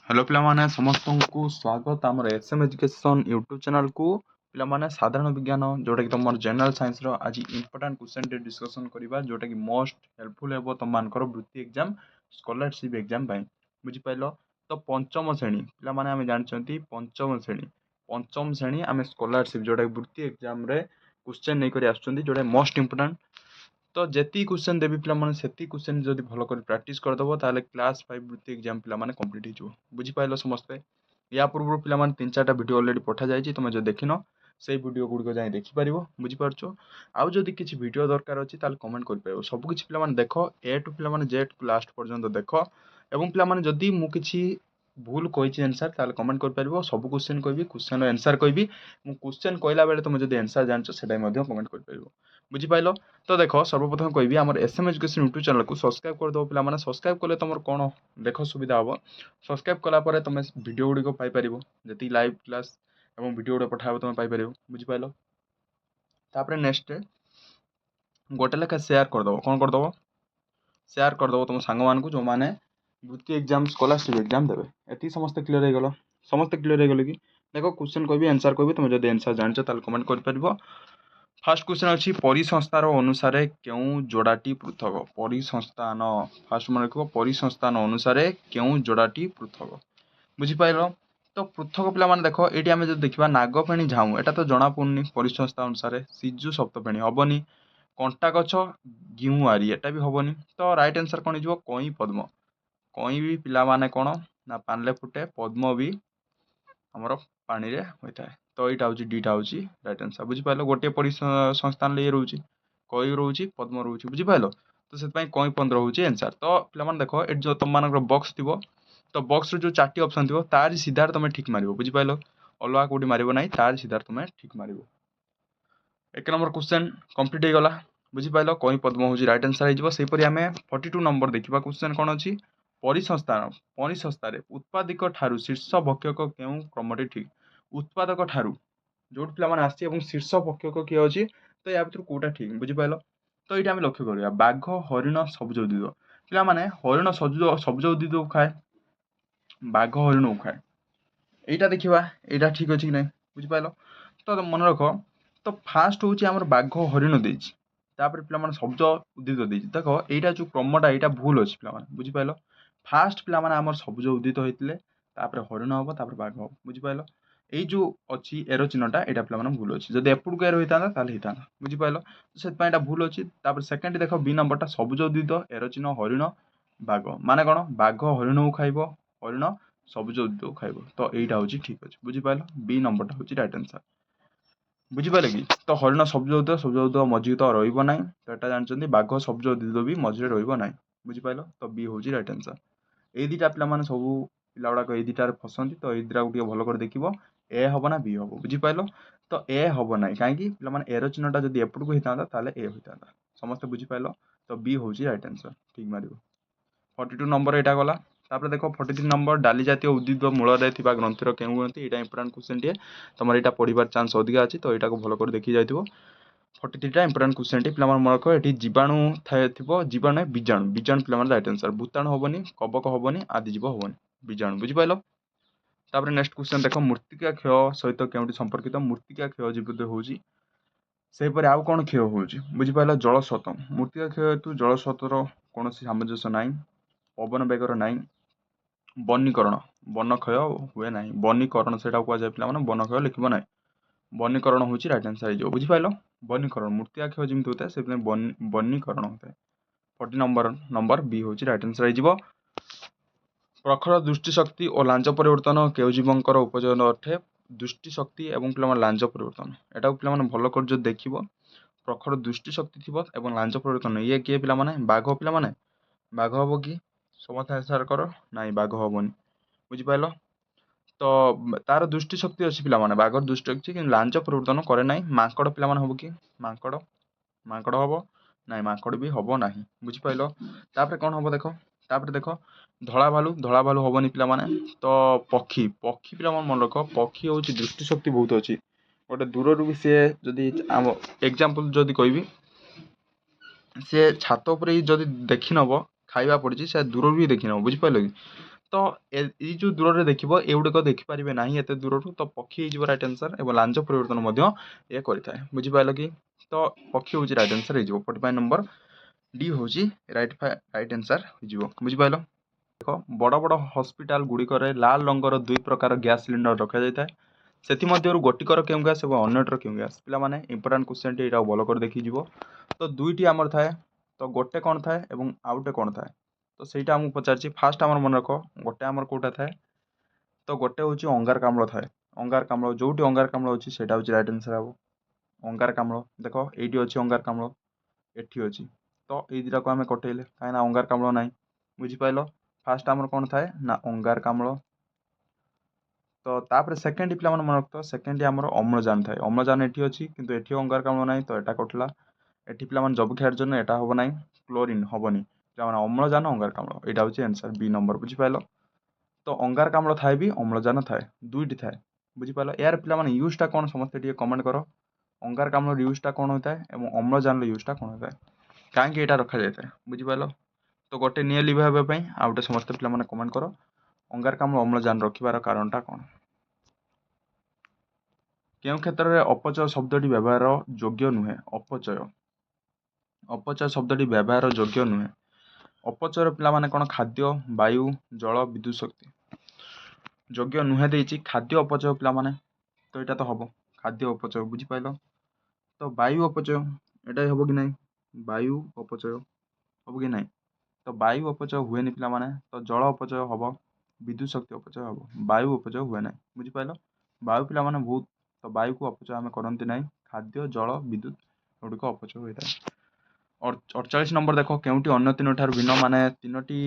Hello पिलामाने समस्तंकु स्वागत आमर SM education YouTube channel को पिलामाने साधारण विज्ञान जोटा कि तुम जनरल साइंस रो आज इंपोर्टेंट क्वेश्चन टे डिस्कशन करबा जोटा कि मोस्ट हेल्पफुल हेबो तुम मानकर वृत्ति एग्जाम स्कॉलरशिप एग्जाम पई बुझि पाइलो। तो पंचम श्रेणी पिलामाने आमे जानचंती पंचम श्रेणी आमे स्कॉलरशिप जोटा कि वृत्ति एग्जाम रे क्वेश्चन नै करी आछुंती जोटा मोस्ट इंपोर्टेंट। तो जेती क्वेश्चन देवी पे से क्वेश्चन जब भल कर प्राक्ट करदेव ताले क्लास 5 वृत्ति एग्जाम पे कंप्लीट हो बुझीपाल समस्ते। या पूर्व पे 3-4टा वीडियो अलरेडी पठा जाए तुम जो देखिन से वीडियो गुड़िक जाए देखिपर बुझीपार। आउ जदि किसी वीडियो दरकार अच्छी कमेंट कर सबकि पे देख ए टू पे जेड लास्ट पर्यंत देख एवं पे जदि मुझे भूल कही आंसर ताल कमेंट कर सब क्वेश्चन कहि क्वेश्चन आंसर कहि क्वेश्चन कहला बेले तुम जब आंसर जानछ से कमेंट कर बुझीपाल। तो देख सर्वप्रथम कहि आम एसएम एजुकेशन यूट्यूब चैनल को सब्सक्राइब करदेव पे सब्सक्राइब कले तुम कौन देख सुविधा हम सब्सक्राइब कलापर तुम वीडियो गुड़िक पाइपर जी लाइव क्लास और वीडियो गुड़ा पठा तुम पाइपर बुझीपाल। तापर नेक्स्ट गोटे लेखा सेयार करदेव कौन करदेव सेयार करदेव तुम सांग मान जो मैंने वृत्ति एग्जाम स्कॉलरशिप एग्जाम देवे ये समस्त क्लीयर हो गल समस्त क्लीयर हो गल कि देख क्वेश्चन कहि आंसर कहि तुम जब आंसर जानछ कमेंट कर। फास्ट क्वेश्चन अच्छी परिसंस्थान अनुसार क्यों जोड़ाटी पृथक परिसंस्थान फास्ट मन रख परिसंस्थान अनुसार क्यों जोड़ाटी पृथक बुझीपाल। तो पृथक पे देख ये आम जो देखा नागफेणी झाऊ एटा तो जना पड़नी परिसंस्थान अनुसार सिजु सप्तफेणी हेनी कंटा गछ घिउआरी एटा भी हेनी। तो राइट आंसर कौन हो कई पद्म कई भी पिला कौन ना पानले फुटे पद्म भी आमर पानी रे होता है। तो यहाँ हूँ डीटा हूँ राइट आंसर बुझीपाल गोटे परिसंस्थान ये रोचे कई रोचे पद्म रोचे बुझीपाल। तो से कई पद्म रोचे आंसर। तो पे देख ये जो तुम मान बक्स थी तो बक्स जो 4टी ऑप्शन थी तार सीधार तुम ठीक मार बुझीपाल अलग कौटी मार ना तार सीधार तुम ठीक मार। एक नंबर क्वेश्चन कंप्लीट हो गला बुझीपाल कई पद्म हूँ राइट आंसर होपरी आम 42 नंबर देखा क्वेश्चन कौन अच्छी परिसंस्थान परिसंस्थान उत्पादिक ठारू शीर्ष भक्षक क्यों क्रमटी ठीक उत्पादक ठारू जो पे आसी शीर्ष भक्षक किए अच्छी तो या भर कौटा ठीक बुझीपाल। तो ये आम लक्ष्य करा बाघ हरिण सबुज उद्भिद पे हरिण सबुज उद्भिद को खाए बाघ हरिण को खाए यहाँ देखा यहाँ ठीक अच्छे कि ना बुझीपाल। तो मन रख तो फास्ट हूँ आम बाघ हरिण देती पे सबुज उद्भिद देती देख यहाँ जो क्रमटा यहाँ भूल अच्छी पे बुझीपाल फास्ट पे आम सबुज उद्भिद होते हरिण हम बाघ हम बुझीपाल। यही जो अच्छी एरो चिन्हटा यहाँ पे भूल अच्छी जब एपटू एरो होता है बुझीपाल से भूल अच्छी। सेकेंड देख बी नंबरटा सबुज उद्भिद एरो चिन्ह हरिण बाघ माने कौन बाघ हरिण को खाइब हरिण सबुज उद्भिद को खाइब। तो यहाँ हूँ ठीक अच्छे बुझीपाल बी नंबरटा हूँ राइट आंसर बुझीपारे कि। तो हरिण सबुज उद्भिद मझी तो रही तो यहाँ जानते बाघ सबुज उद्भिद भी मझे रही बुझीपाल। तो बी हूँ राइट आंसर। ये दुटा पे सब पिला गुड़ाक ये दुटार फसंती तो ये दुटा को भल कर देख ए हम ना बी हम बुझीपाल। तो ए हम ना कहीं पे एरो चिन्हटा जब एपट को होता ए होता समस्त बुझीपाल। तो बी हूँ राइट आंसर ठीक मार 42 नंबर यहाँ गला। तापर देख 43 नंबर डाली जातीय उद्भिद मूल ग्रंथर क्यों ग्रंथि यहाँ इंपोर्टेंट क्वेश्चन टे तुम यहाँ पढ़ार चांस अधिका अच्छी तो यहाँ भल कर देखी जाइए 43टा इंपोर्टेंट क्वेश्चन टी पे मन रख ये जीवाणु थो जीवाणु बीजाणु बीजाणु पे राइट आंसर भूताणु हेनी कबक हेनी आदिजीव हेनी बीजाणु बुझीपाल। तापर नेक्स्ट क्वेश्चन देख मृत्तिका क्षय सहित क्योंटी संपर्कित मृत्तिका क्षय जीवित होगी सेपरि आउ कौन क्षय हो बुझीपाल जलस्रोत मृत्तिका क्षय हेतु जलस्रोतर कौन सामंजस्य ना पवन बेगर ना वनीकरण वन क्षय हुए ना वनीकरण से कहुए पे वन क्षय लिख ना वनीकरण हूँ राइट आंसर हो बुझीपाल। वनीकरण मृत्तिका क्षय जमी होता है से वनीकरण होता है 40 नंबर बी हूँ राइट आंसर हो। प्रखर दृष्टिशक्ति और लांच परिवर्तन केउ जीवंकर उपजन अटे दृष्टि शक्ति एवं पे लांच परिवर्तन यहाँ पे भल कर जो देख प्रखर दृष्टिशक्ति थी और लांच परिवर्तन ये किए पे बाघ पे बाघ हम कि समस्त आंसर कर ना बाघ हेनी बुझीपाल। तो तार दृष्टिशक्ति अच्छी पे बाघर दृष्टि कि लांच परिवर्तन करे ना माकड़ पे हम कि माकड़ माकड़ हम ना माकड़ भी हम ना बुझीपाल। तापर कौन हम देख तापर देख धला भालू हेनी पे तो पक्षी पक्षी पे मन रख पक्षी हूँ दृष्टिशक्ति बहुत अच्छी गोटे दूर भी सी जदि एग्जाम्पल जदि कहि सी छात उपर जदि देखी नब खाଇବା पड़ी से दूर भी देखी नब बुझीपाल कि। तो ଏଇ ଯୋଉ ଦୂରରେ ଦେଖିବ ଏଗୁଡିକ ଦେଖିପାରିବେ ନାହିଁ ଏତେ ଦୂରରୁ, ତ ପକ୍ଷୀ ହେଇଯିବ ରାଇଟ୍ ଆନ୍ସର। ଏବଂ ଲାଞ୍ଜ ପରିବର୍ତ୍ତନ ମଧ୍ୟ ଏ କରିଥାଏ। ବୁଝିପାରିଲ କି? ତ ପକ୍ଷୀ ହେଉଛି ରାଇଟ୍ ଆନ୍ସର ହେଇଯିବ। 45 ନମ୍ବର ଡି ହେଉଛି ରାଇଟ୍ ଆନ୍ସର ହେଇଯିବ। ବୁଝିପାରିଲ? ଦେଖ, ବଡ଼ ବଡ଼ ହସ୍ପିଟାଲ ଗୁଡ଼ିକରେ ଲାଲ ରଙ୍ଗର ଦୁଇ ପ୍ରକାର ଗ୍ୟାସ୍ ସିଲିଣ୍ଡର ରଖାଯାଇଥାଏ। ସେଥିମଧ୍ୟରୁ ଗୋଟିକର କେଉଁ ଗ୍ୟାସ୍ ଏବଂ ଅନ୍ୟଟିର କେଉଁ ଗ୍ୟାସ୍? ପିଲାମାନେ ଇମ୍ପୋର୍ଟାଣ୍ଟ କ୍ୱେଶ୍ଚନଟି, ଏଇଟା ଭଲ କରି ଦେଖିଯିବ। ତ ଦୁଇଟି ଆମର ଥାଏ, ତ ଗୋଟେ କ'ଣ ଥାଏ ଏବଂ ଆଉ ଗୋଟେ କ'ଣ ଥାଏ? ତ ସେଇଟା ଆମକୁ ପଚାରିଛି। ଫାଷ୍ଟ ଆମର ମନେ ରଖ, ଗୋଟେ ଆମର କେଉଁଟା ଥାଏ? ତ ଗୋଟେ ହେଉଛି ଅଙ୍ଗାରକାମ୍ଳ ଥାଏ। ଅଙ୍ଗାରକାମ୍ଳ, ଯୋଉଠି ଅଙ୍ଗାରକାମ୍ଳ ଅଛି ସେଇଟା ହେଉଛି ରାଇଟ୍ ଆନ୍ସର ହେବ। ଅଙ୍ଗାରକାମ୍ଳ, ଦେଖ ଏଇଠି ଅଛି ଅଙ୍ଗାରକାମ୍ଳ, ଏଠି ଅଛି। ତ ଏଇ ଦୁଇଟାକୁ ଆମେ କଟେଇଲେ, କାହିଁକିନା ଅଙ୍ଗାରକାମ୍ଳ ନାହିଁ। ବୁଝିପାରିଲ? ଫାଷ୍ଟ ଆମର କ'ଣ ଥାଏ ନା ଅଙ୍ଗାରକାମ୍ଳ। ତ ତାପରେ ସେକେଣ୍ଡ ପିଲାମାନେ ମନେ ରଖୁଥିବ, ସେକେଣ୍ଡ ଆମର ଅମ୍ଳଜାନ ଥାଏ। ଅମ୍ଳଜାନ ଏଠି ଅଛି କିନ୍ତୁ ଏଠି ଅଙ୍ଗାରକାମ୍ଳ ନାହିଁ, ତ ଏଟା କଟିଲା। ଏଠି ପିଲାମାନେ ଯବକ୍ଷାରଜାନ, ଏଟା ହବ ନାହିଁ। କ୍ଲୋରିନ୍ ହବନି। ପିଲାମାନେ ଅମ୍ଳଜାନ ଅଙ୍ଗାରକାମ୍ଳ, ଏଇଟା ହେଉଛି ଆନ୍ସର ବି ନମ୍ବର। ବୁଝିପାରିଲ? ତ ଅଙ୍ଗାରକାମ୍ଳ ଥାଏ ବି ଅମ୍ଳଜାନ ଥାଏ, ଦୁଇଟି ଥାଏ। ବୁଝିପାରିଲ? ଏହାର ପିଲାମାନେ ୟୁଜ୍ଟା କ'ଣ ସମସ୍ତେ ଟିକେ କମେଣ୍ଟ କର। ଅଙ୍ଗାରକାମ୍ଳର ୟୁଜ୍ଟା କ'ଣ ହୋଇଥାଏ ଏବଂ ଅମ୍ଳଜାନର ୟୁଜ୍ଟା କ'ଣ ହୋଇଥାଏ, କାହିଁକି ଏଇଟା ରଖାଯାଇଥାଏ? ବୁଝିପାରିଲ? ତ ଗୋଟେ ନିଆଁ ଲିଭାଇବା ପାଇଁ, ଆଉ ଗୋଟେ ସମସ୍ତେ ପିଲାମାନେ କମେଣ୍ଟ କର। ଅଙ୍ଗାରକାମ୍ଳ ଅମ୍ଳଜାନ ରଖିବାର କାରଣଟା କ'ଣ? କେଉଁ କ୍ଷେତ୍ରରେ ଅପଚୟ ଶବ୍ଦଟି ବ୍ୟବହାର ଯୋଗ୍ୟ ନୁହେଁ? ଅପଚୟ ଶବ୍ଦଟି ବ୍ୟବହାର ଯୋଗ୍ୟ ନୁହେଁ। ଅପଚୟର ପିଲାମାନେ କ'ଣ? ଖାଦ୍ୟ, ବାୟୁ, ଜଳ, ବିଦ୍ୟୁତ୍ ଶକ୍ତି। ଯୋଗ୍ୟ ନୁହେଁ ଦେଇଛି ଖାଦ୍ୟ ଅପଚୟ ପିଲାମାନେ, ତ ଏଇଟା ତ ହବ ଖାଦ୍ୟ ଅପଚୟ। ବୁଝିପାରିଲ? ତ ବାୟୁ ଅପଚୟ, ଏଇଟା ହବ କି ନାହିଁ? ବାୟୁ ଅପଚୟ ହବ କି ନାହିଁ? ତ ବାୟୁ ଅପଚୟ ହୁଏନି ପିଲାମାନେ। ତ ଜଳ ଅପଚୟ ହବ, ବିଦ୍ୟୁତ୍ ଶକ୍ତି ଅପଚୟ ହବ, ବାୟୁ ଅପଚୟ ହୁଏ ନାହିଁ। ବୁଝିପାରିଲ? ବାୟୁ ପିଲାମାନେ ବହୁତ, ତ ବାୟୁକୁ ଅପଚୟ ଆମେ କରନ୍ତି ନାହିଁ। ଖାଦ୍ୟ, ଜଳ, ବିଦ୍ୟୁତ୍ ଏଗୁଡ଼ିକ ଅପଚୟ ହୋଇଥାଏ। 48 ନମ୍ବର ଦେଖ, କେଉଁଟି ଅନ୍ୟ ତିନୋଟି ଠାରୁ ଭିନ୍ନ? ମାନେ ତିନୋଟି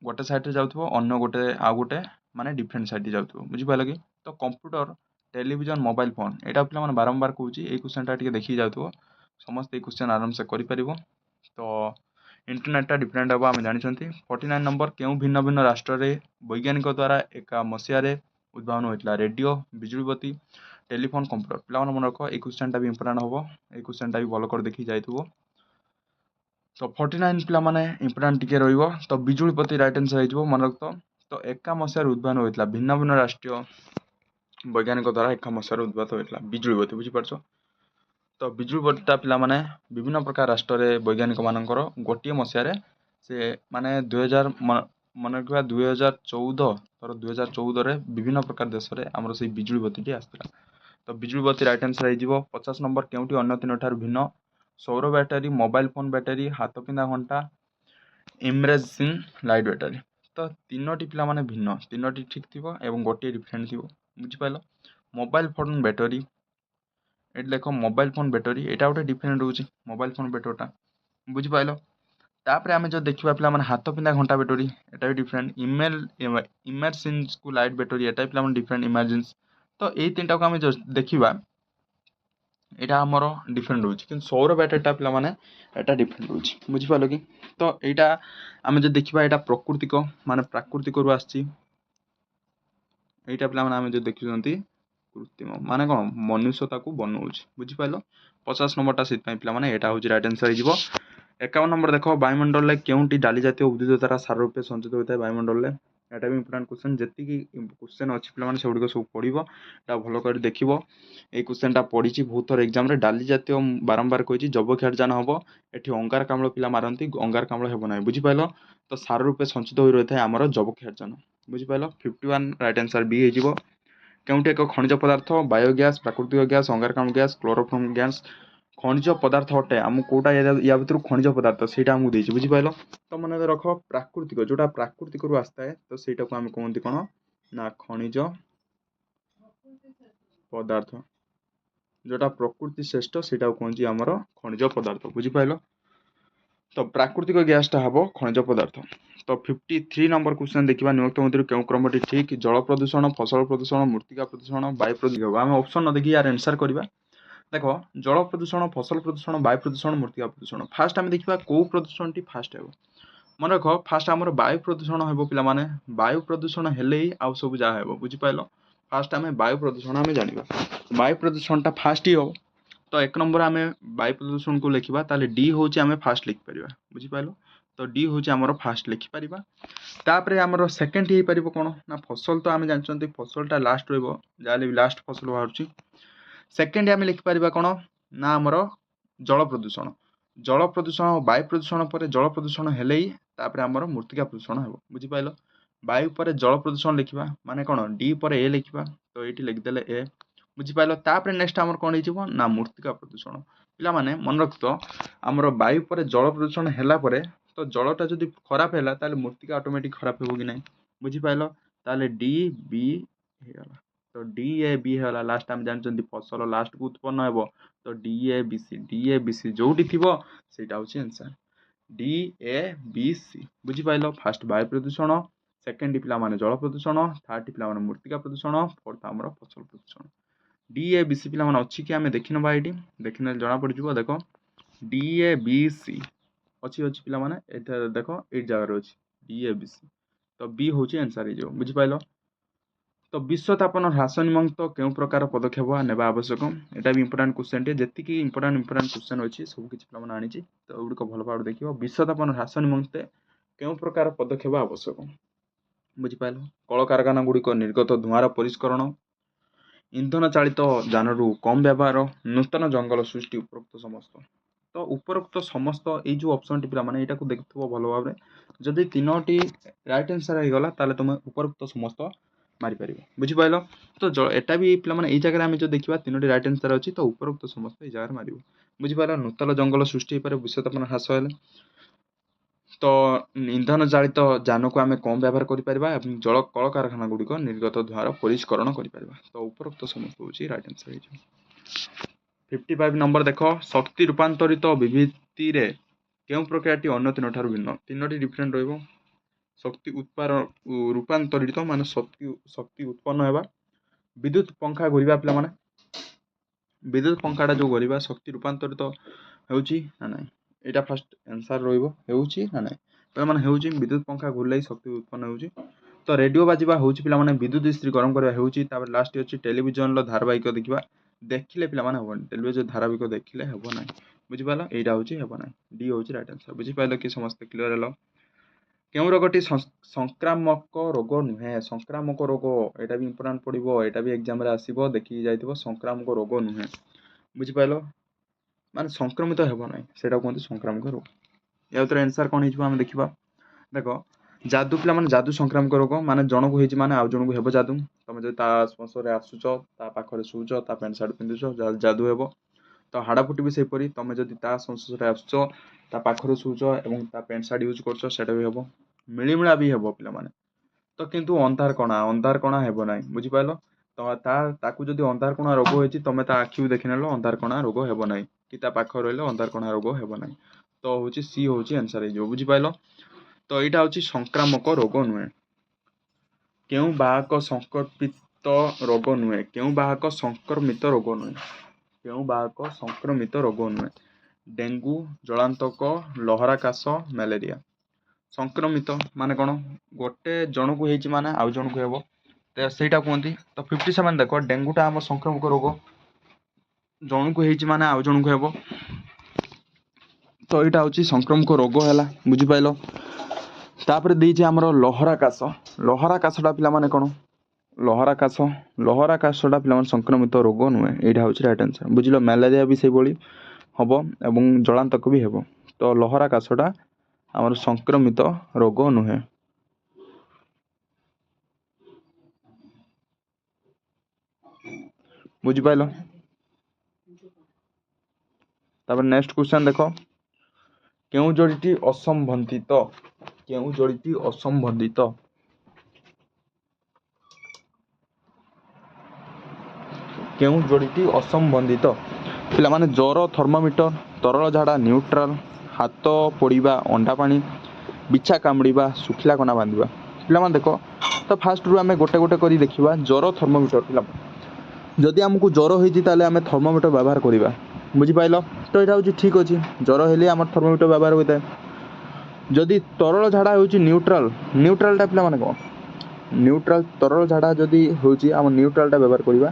ଗୋଟେ ସାଇଡ଼୍ରେ ଯାଉଥିବ, ଅନ୍ୟ ଗୋଟେ ଆଉ ଗୋଟେ ମାନେ ଡିଫରେଣ୍ଟ ସାଇଡ଼୍ରେ ଯାଉଥିବ। ବୁଝିପାରିଲ କି? ତ କମ୍ପ୍ୟୁଟର, ଟେଲିଭିଜନ, ମୋବାଇଲ ଫୋନ୍, ଏଇଟା ପିଲାମାନେ ବାରମ୍ବାର କହୁଛି। ଏଇ କ୍ୱେଶ୍ଚନଟା ଟିକେ ଦେଖିକି ଯାଉଥିବ, ସମସ୍ତେ ଏଇ କ୍ୱେଶ୍ଚନ ଆରାମସେ କରିପାରିବ। ତ ଇଣ୍ଟରନେଟ୍ଟା ଡିଫରେଣ୍ଟ ହେବ, ଆମେ ଜାଣିଛନ୍ତି। 49 ନମ୍ବର, କେଉଁ ଭିନ୍ନ ଭିନ୍ନ ରାଷ୍ଟ୍ରରେ ବୈଜ୍ଞାନିକ ଦ୍ୱାରା ଏକା ମସିହାରେ ଉଦ୍ଭାବନ ହୋଇଥିଲା? ରେଡ଼ିଓ, ବିଜୁଳିବତୀ, ଟେଲିଫୋନ୍, କମ୍ପ୍ୟୁଟର। ପିଲାମାନେ ମନେ ରଖ, ଏଇ କ୍ୱେଶ୍ଚନଟା ବି ଇମ୍ପୋର୍ଟାଣ୍ଟ ହେବ। ଏଇ କ୍ୱେଶ୍ଚନଟା ବି ଭଲ କରି ଦେଖିକି ଯାଇଥିବ। ତ 49 ପିଲାମାନେ ଇମ୍ପୋର୍ଟାଣ୍ଟ ଟିକେ ରହିବ। ତ ବିଜୁଳିବତୀ ରାଇଟ୍ ଆନ୍ସର ହେଇଯିବ, ମନେ ରଖ। ତ ଏକା ମସିହାରେ ଉଦ୍ଭାବନ ହୋଇଥିଲା, ଭିନ୍ନ ଭିନ୍ନ ରାଷ୍ଟ୍ରୀୟ ବୈଜ୍ଞାନିକ ଦ୍ୱାରା ଏକା ମସିହାରେ ଉଦ୍ଭାବନ ହୋଇଥିଲା ବିଜୁଳିବତୀ। ବୁଝିପାରୁଛ? ତ ବିଜୁଳିବତୀଟା ପିଲାମାନେ ବିଭିନ୍ନ ପ୍ରକାର ରାଷ୍ଟ୍ରରେ ବୈଜ୍ଞାନିକ ମାନଙ୍କର ଗୋଟିଏ ମସିହାରେ ସେ ମାନେ 2000 ମନେ ରଖିବା 2014ରେ ବିଭିନ୍ନ ପ୍ରକାର ଦେଶରେ ଆମର ସେଇ ବିଜୁଳିବତୀଟି ଆସିଥିଲା। ତ ବିଜୁଳିବତୀ ରାଇଟ୍ ଆନ୍ସର ହେଇଯିବ। 50 ନମ୍ବର, କେଉଁଟି ଅନ୍ୟ ତିନୋଟିଠାରୁ ଭିନ୍ନ? ସୌର ବ୍ୟାଟେରୀ, ମୋବାଇଲ ଫୋନ୍ ବ୍ୟାଟେରୀ, ହାତପିନ୍ଧା ଘଣ୍ଟା, ଇମର୍ଜେନ୍ସି ଲାଇଟ୍ ବ୍ୟାଟେରୀ। ତ ତିନୋଟି ପିଲାମାନେ ଭିନ୍ନ, ତିନୋଟି ଠିକ୍ ଥିବ ଏବଂ ଗୋଟିଏ ଡିଫରେଣ୍ଟ ଥିବ। ବୁଝିପାରିଲ? ମୋବାଇଲ ଫୋନ୍ ବ୍ୟାଟେରୀ, ଏଠି ଦେଖ ମୋବାଇଲ ଫୋନ୍ ବ୍ୟାଟେରୀ, ଏଇଟା ଗୋଟେ ଡିଫରେଣ୍ଟ ରହୁଛି ମୋବାଇଲ ଫୋନ୍ ବ୍ୟାଟେରୀଟା। ବୁଝିପାରିଲ? ତାପରେ ଆମେ ଯଦି ଦେଖିବା ପିଲାମାନେ ହାତ ପିନ୍ଧା ଘଣ୍ଟା ବ୍ୟାଟେରୀ, ଏଟା ବି ଡିଫରେଣ୍ଟ। ଇମର୍ଜେନ୍ସି ଲାଇଟ୍ ବ୍ୟାଟେରୀ, ଏଟା ବି ପିଲାମାନେ ଡିଫରେଣ୍ଟ ଇମର୍ଜେନ୍ସି। ତ ଏଇ ତିନିଟାକୁ ଆମେ ଦେଖିବା, ଏଇଟା ଆମର ଡିଫରେଣ୍ଟ ରହୁଛି, କିନ୍ତୁ ସୌର ବ୍ୟାଟେରୀଟା ପିଲାମାନେ ଏଟା ଡିଫରେଣ୍ଟ ରହୁଛି। ବୁଝିପାରିଲ କି? ତ ଏଇଟା ଆମେ ଯଦି ଦେଖିବା, ଏଇଟା ପ୍ରାକୃତିକ ମାନେ ପ୍ରାକୃତିକରୁ ଆସିଛି। ଏଇଟା ପିଲାମାନେ ଆମେ ଯଦି ଦେଖୁଛନ୍ତି କୃତ୍ରିମ, ମାନେ କ'ଣ ମନୁଷ୍ୟ ତାକୁ ବନଉଛି। ବୁଝିପାରିଲ? 50 ନମ୍ବରଟା ସେଥିପାଇଁ ପିଲାମାନେ ଏଇଟା ହେଉଛି ରାଇଟ୍ ଆନ୍ସର ହେଇଯିବ। 51 ନମ୍ବର ଦେଖ, ବାୟୁମଣ୍ଡଳରେ କେଉଁଟି ଡାଲି ଜାତୀୟ ଉଦ୍ଭିଦ ଦ୍ୱାରା ସାର ରୂପେ ସଞ୍ଚିତ ହୋଇଥାଏ? ବାୟୁମଣ୍ଡଳରେ, ଏଇଟା ବି ଇମ୍ପୋର୍ଟାଣ୍ଟ କ୍ୱେଶ୍ଚନ। ଯେତିକି କ୍ୱେଶ୍ଚନ ଅଛି ପିଲାମାନେ ସେଗୁଡ଼ିକ ସବୁ ପଢ଼ିବ, ଏଇଟା ଭଲ କରି ଦେଖିବ। ଏଇ କ୍ୱେଶ୍ଚନଟା ପଢ଼ିଛି ବହୁତ ଥର ଏକ୍ଜାମରେ। ଡାଲି ଜାତୀୟ ବାରମ୍ବାର କହିଛି, ଯବକ୍ଷାରଜାନ ହେବ। ଏଠି ଅଙ୍ଗାରକାମ୍ଳ ପିଲା ମାରନ୍ତି, ଅଙ୍ଗାରକାମ୍ଳ ହେବ ନାହିଁ। ବୁଝିପାରିଲ? ତ ସାର ରୂପେ ସଞ୍ଚିତ ହୋଇ ରହିଥାଏ ଆମର ଯବକ୍ଷାରଜାନ। ବୁଝିପାରିଲ? 51 ରାଇଟ୍ ଆନ୍ସର ବି ହେଇଯିବ। କେଉଁଠି ଏକ ଖଣିଜ ପଦାର୍ଥ? ବାୟୋଗ୍ୟାସ୍, ପ୍ରାକୃତିକ ଗ୍ୟାସ୍, ଅଙ୍ଗାରକାମ୍ଳ ଗ୍ୟାସ୍, କ୍ଲୋରୋଫର୍ମ ଗ୍ୟାସ୍। ଖଣିଜ ପଦାର୍ଥ ଅଟେ, ଆମକୁ କୋଉଟା ୟା ଭିତରୁ ଖଣିଜ ପଦାର୍ଥ ସେଇଟା ଆମକୁ ଦେଇଛି। ବୁଝିପାରିଲ? ତ ମନେ ରଖ, ପ୍ରାକୃତିକ, ଯୋଉଟା ପ୍ରାକୃତିକରୁ ଆସିଥାଏ, ତ ସେଇଟାକୁ ଆମେ କୁହନ୍ତି କ'ଣ ନା ଖଣିଜ ପଦାର୍ଥ। ଯୋଉଟା ପ୍ରକୃତି ଶ୍ରେଷ୍ଠ ସେଇଟାକୁ କୁହନ୍ତି ଆମର ଖଣିଜ ପଦାର୍ଥ। ବୁଝିପାରିଲ? ତ ପ୍ରାକୃତିକ ଗ୍ୟାସ୍ଟା ହେବ ଖଣିଜ ପଦାର୍ଥ। ତ 53 ନମ୍ବର କ୍ୱେଶ୍ଚନ ଦେଖିବା, ନିମ୍ନୋକ୍ତ ମଧ୍ୟରୁ କେଉଁ କ୍ରମଟି ଠିକ୍? ଜଳ ପ୍ରଦୂଷଣ, ଫସଲ ପ୍ରଦୂଷଣ, ମୃତ୍ତିକା ପ୍ରଦୂଷଣ, ବାୟୁ ପ୍ରଦୂଷଣ। ଆମେ ଅପସନ୍ ନ ଦେଖି ୟାର ଆନ୍ସର କରିବା। ଦେଖ, ଜଳ ପ୍ରଦୂଷଣ, ଫସଲ ପ୍ରଦୂଷଣ, ବାୟୁ ପ୍ରଦୂଷଣ, ମୃତ୍ତିକା ପ୍ରଦୂଷଣ। ଫାଷ୍ଟ ଆମେ ଦେଖିବା କୋଉ ପ୍ରଦୂଷଣଟି ଫାଷ୍ଟ ହେବ। ମନେ ରଖ, ଫାଷ୍ଟ ଆମର ବାୟୁ ପ୍ରଦୂଷଣ ହେବ ପିଲାମାନେ। ବାୟୁ ପ୍ରଦୂଷଣ ହେଲେ ହିଁ ଆଉ ସବୁ ଯାହା ହେବ। ବୁଝିପାରିଲ? ଫାଷ୍ଟ ଆମେ ବାୟୁ ପ୍ରଦୂଷଣ ଆମେ ଜାଣିବା, ବାୟୁ ପ୍ରଦୂଷଣଟା ଫାଷ୍ଟ ହିଁ ହେବ। ତ 1 ନମ୍ବର ଆମେ ବାୟୁ ପ୍ରଦୂଷଣକୁ ଲେଖିବା, ତାହେଲେ ଡି ହେଉଛି ଆମେ ଫାଷ୍ଟ ଲେଖିପାରିବା। ବୁଝିପାରିଲ? तो डी हूँ आमर फास्ट लिखिपर। तापर आमर सेकेंड हो पार कौन ना फसल तो आम जानते फसलटा लास्ट रहा लास्ट फसल बाहर। सेकेंड आम लिखिपर कौन ना आमर जल प्रदूषण। जल प्रदूषण वायु प्रदूषण पर जल प्रदूषण हेले ही तापर आमर मृत्तिका प्रदूषण हो बुझिपाल। वायु पर जल प्रदूषण लिखा माने कौन डी पर ए लिखा तो ये लिखिदे ए बुझिपाल। तापर नेक्स्ट आमर कौन हो ना मृत्तिका प्रदूषण। पिला माने मन रखत आमर वायु पर जल प्रदूषण हैला परे तो जलटा जदि खराब है ताले मृत्तिका ऑटोमेटिक खराब हो कि नहीं बुझिपाल। ताले डी बी ହେଇଗଲା तो डी ए बी है लास्ट आम जानते फसल लास्ट को उत्पन्न हो तो डी ए बी सी जोटी थी ସେଇଟା ହେଉଛି answer D A B C बुझिपाल। फास्ट वायु प्रदूषण सेकेंड पिला माने जल प्रदूषण थर्ड पिला माने मृत्तिका प्रदूषण फोर्थ आमर फसल प्रदूषण। डी ए बी सी पिला माने अच्छी कि आम देखी नवा ये देखने जना पड़ देख डी ए बी सी अच्छी अच्छी पिला माने देख ये जगार अच्छी डी ए बी सी तो बी हूँ आंसर हो बुझिपाल। तो विश्व तापन ह्रास निमंत क्यों प्रकार पदक्षेप नेबा आवश्यक यहाँ भी इंपोर्टाट क्वेश्चन टे जी इंपोर्टाट क्वेश्चन अच्छी सब किसी पे आनी तो गुड़िक भल भाव देखिए विश्व तापन ह्रास निमंते क्यों प्रकार पदक्षेप आवश्यक बुझिपाल। कल कारखाना गुड़िक निर्गत धुआर परिष्करण इंधन चालित यान कम व्यवहार नूतन जंगल सृष्टि उपरोक्त समस्त। तो उपरोक्त समस्त ये जो ऑप्शन टी पिला माने को देखुव भल भाव जदि तीनोटी राइट आंसर हो गला ताले तुम उपरोक्त समस्त मारिपर बुझिपाल। तो एटा भी पिला माने जगह आम जो देखा तीनोटी राइट आंसर अच्छी तो उपरोक्त समस्त जगह मार बुझिपाल। नूतन जंगल सृष्टि हो विश्व तापन ह्रास तो इंधन चालित यान को आम कम व्यवहार कर जल कल कारखाना गुड़िक निर्गत धुआर परिष्करण कर तो उपरोक्त समस्त हूँ राइट आंसर। 55 नंबर देख शक्ति रूपांतरित विभित्ति रे क्यों प्रक्रियाटी अन्य तीन ठार भिन्न तीनोटी डिफरेंट रहिबो। शक्ति रूपांतरित मान शक्ति उत्पन्न होगा विद्युत पंखा घूरवा पिला माने विद्युत पंखाटा जो घूरवा शक्ति रूपांतरित होउची ना नहीं यहाँ फास्ट आंसर रोची ना नहीं पे मैंने विद्युत पंखा घूरले शक्ति उत्पन्न होउची। तो रेडियो बाजिबा होउची पिला माने विद्युत इस्त्री गरम करवा होउची। तापर लास्ट अछि टेलीविजन लो धारावाहिक देखिबा देखिले पिला माने होबन टेलीविजन धारावाहिक देखिले हेबो ना बुझिपाल एटा होउची हेबो ना डी होउची राइट आंसर बुझिपाल कि समस्त क्लियर हेलो। क्यों रोगटी संक्रामक रोग नुहे संक्रामक रोग यहाँ भी इंपोर्टाट पड़ो यहाँ भी एग्जाम आसो देखिए जाइए संक्रामक रोग नुहे बुझिपाल माने संक्रमित हेब ना से कहते संक्रामक रोग। या उत्तर आंसर कौन हो देखा देख जादू पिला माने जादू संक्रामक रोग माने जन को होने आउ जन को हेब जादू तुम जो स्पर्श आसुच पाखे शुच पैंट सार्ट पिंधुच जादू हेब। तो हाड़ाफुटी भी सेपरी तुम जदि संस्पर्श आसुच पाखर शुच और पैंट सार्ट यूज कर भी हम मिलीमिला भी हम पे तो किंतु अंधार कणा हेब ना बुझिपाल। तो ताकू जदि अंधार कणा रोग होती तुम आखि देखी नेल अंधार कणा रोग हेब ना कि पाख रही अंधार कणा रोग हेब ना तो हूँ सी हूँ आंसर हो बुझिपाल। तो यहाँ हूँ संक्रामक रोग नुहे क्यों बाहक संक्रमित रोग नुहे क्यों बाहक संक्रमित रोग नुहे क्यों बाहक संक्रमित रोग नुहे डेंगू जलांतक लहरा काश मलेरिया। संक्रमित माने कौन गोटे जन को होती माने आउ जन को हेब तो सहीटा कहते। तो 57 देख डेंगूटा आम संक्रमक रोग जन को होती माने आउ जन को हेब तो यहाँ हूँ संक्रमक रोग है बुझिपाल। तापर देइछे हमर लहरा काशटा पिला माने कौन लहरा काशटा पिला माने संक्रमित रोग नुहे यहाँ हूँ राइट आंसर बुझिल। मलेरिया भी से भाई हम एवं जलांतक भी हेब तो लहरा काशटा आमर संक्रमित रोग नुहे। बुझिपाल। तापर नेक्स्ट क्वेश्चन देख क्यों जोड़ीटी असंबंधित क्यों जोड़ीटी असंबंधित क्यों जोड़ीटी असंबंधित पिला माने ज्वर थर्मोमीटर तरल झाड़ा न्यूट्राल हाथ पोड़ा अंडा पानी बिछा कामुड़ा सुखिला कना बांधा पिला माने देख। तो फास्ट रू आम गोटे गोटे कर देखा ज्वर थर्मोमीटर पिला जदि आमको ज्वर होती आम थर्मोमीटर व्यवहार करवा बुझिपाल। तो यहाँ हूँ ठीक अच्छे ज्वर हेले आम थर्मोमीटर व्यवहार होता है। जदि तरल झाड़ा हूँ न्यूट्रालटा पिला माने कौन न्यूट्राल तरल झाड़ा जदि हूँ आम न्यूट्रालटा व्यवहार करवा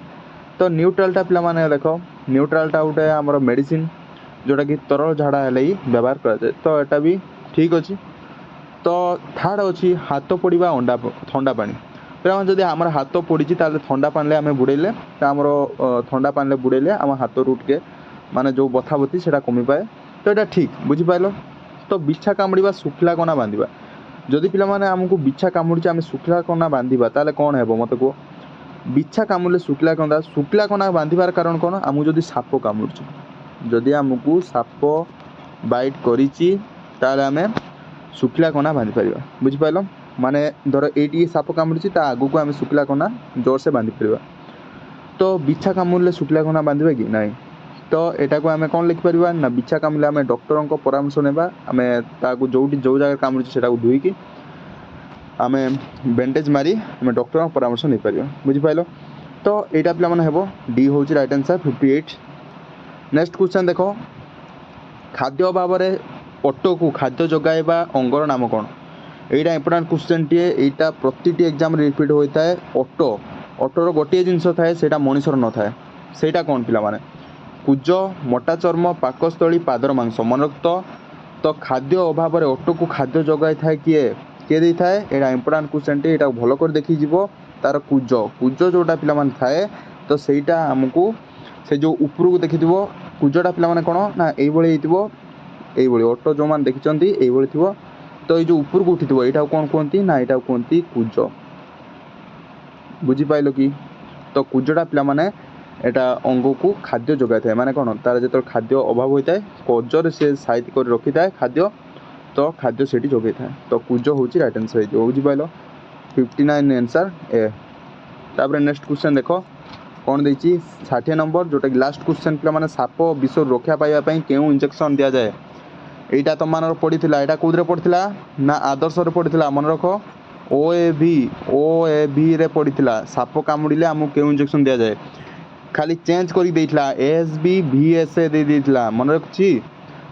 तो न्यूट्रालटा पिला माने देख न्यूट्रालटा गोटे आमर मेडिसिन जोटा कि तरल झाड़ा हेले ही व्यवहार कराए तो यहाँ भी ठीक अच्छे तो थर्ड अच्छी हाथ पड़ा अंडा ठंडा पानी पे जब आम हाथ पड़ी ठंडा पानी आम बुड़ेले आमर ठंडा पानी बुड़ेले आम हाथ रू टे माने जो बथा बथी से कमी पाए तो यहाँ ठीक बुझिपाल। तो बिछा कामुड़ा शुखला कना बांधा जदि पे आमको बिछा कामुड़ी आम शुखला कना बांधा ताले कौन है मत कह बिछा कामुड़े शुखला कना बांधार कारण कौन आमको जदि साप कामुड़ी जदि आमको साप बाइट करिछि ताले आमे शुखला कना बांधि पारिबा बुझिपाल। माने धर ये साप कामुड़ी आगू को आम शुखला कना जोर से बांधि पारिबा। तो बिछा कामुड़े शुखला कना बांधा कि नहीं तो यहाँ को आम कौन लिखिपर ना बिछा कामुड़े आम डॉक्टर को परामर्श नेबा आम जो जगह कामुड़ी से धोईकी आम बैंडेज मारी आम डॉक्टर परामर्श नहीं पार बुझिपाल। तो यहाँ पे हम डी हूँ राइट आंसर 58। नेक्स्ट क्वेश्चन देख खाद्य अभाव ओटो को खाद्य जगाइबा अंगर नाम कौन यहाँ इंपोर्टेंट क्वेश्चन टे यहाँ प्रति एग्जाम रिपीट होता है। ओटो ओटोर गोटे जिनस थाए से मनीषर न थाए से कौन पिला माने कुज मोटा चर्म पाकस्थली पादर मांस मन रख तो खाद्य अभाव ओटो को खाद्य जगाई थाए किए किए दे थाए यहाँ इंपोर्टेंट क्वेश्चन टे यहाँ भल कर देखी जीव तार कुज कुज जोटा पिला थाए तो सहीटा आमको से जो ऊपर को देखी कुजटा पिला कौन ना ये ओटो जो मैंने देखी ये थी तो ये जो ऊपर को उठी यहाँ कौन कहती ना यहाँ कहती कुज बुझिपाल कि। तो कुजटा पिला एटा अंग को खाद्य जगाई थाए माने कौन तार जो खाद्य अभाव होता है कजर से साइज कर रखी था खाद्य तो खाद्य से जगै था तो कुज हूँ राइट आंसर हो बुझिपाल 59 आंसर ए। तापर नेक्स्ट क्वेश्चन देख कौन देती 60 नंबर जोटा कि लास्ट क्वेश्चन पे साप विष रक्षा पाइबापी क्यों इंजेक्शन दि जाए यहाँ तुम मान पड़ी यहाँ कौन पड़ा ना आदर्श पड़ा मन रख OAV रे पड़ा साप कामुड़े आमको क्यों इंजेक्शन दि जाए खाली चेंज कर ASB VSA दे देइथिला मन रखी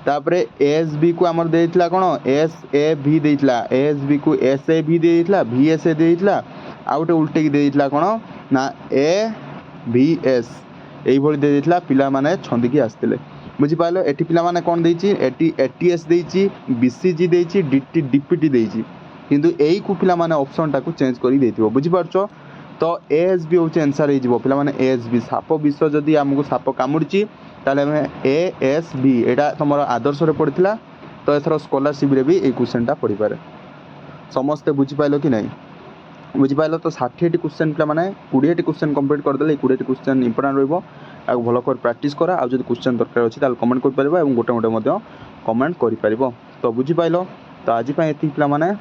तापर ASB को आमर देइथिला कोन SAV देइथिला ASB को SAV दे देइथिला VSA दे देइथिला आ गोटे उल्टे की दे देइथिला कोन ना AVS एई भली दे देइथिला पिला माने छंदिकी आस्तिले बुझिपाल। एटी पिला माने कोन देइची एटी ATS देइची BCG देइची DPT देइची किंतु एई को पिला माने ऑप्शन टाको चेंज करी देइथिबो बुझिपारछो। तो ASB हूँ आंसर हो पे ASB साप विष जदि आमको साप कामुड़ी ताले ASB यहाँ तुम आदर्श पड़ा तो एथर स्कॉलरशिप रे भी ये क्वेश्चनटा पड़ पारे समस्ते बुझिपाल कि नहीं बुझिपाल। तो 60 क्वेश्चन पे 20 क्वेश्चन कंप्लीट करदे 20 क्वेश्चन इंपोर्टेंट रहा भल कर प्रैक्टिस कर आज क्वेश्चन दरकार अच्छी कमेंट कर पार गोटे गोटे कमेंट कर पार तो बुझिपाल। तो आज ये पे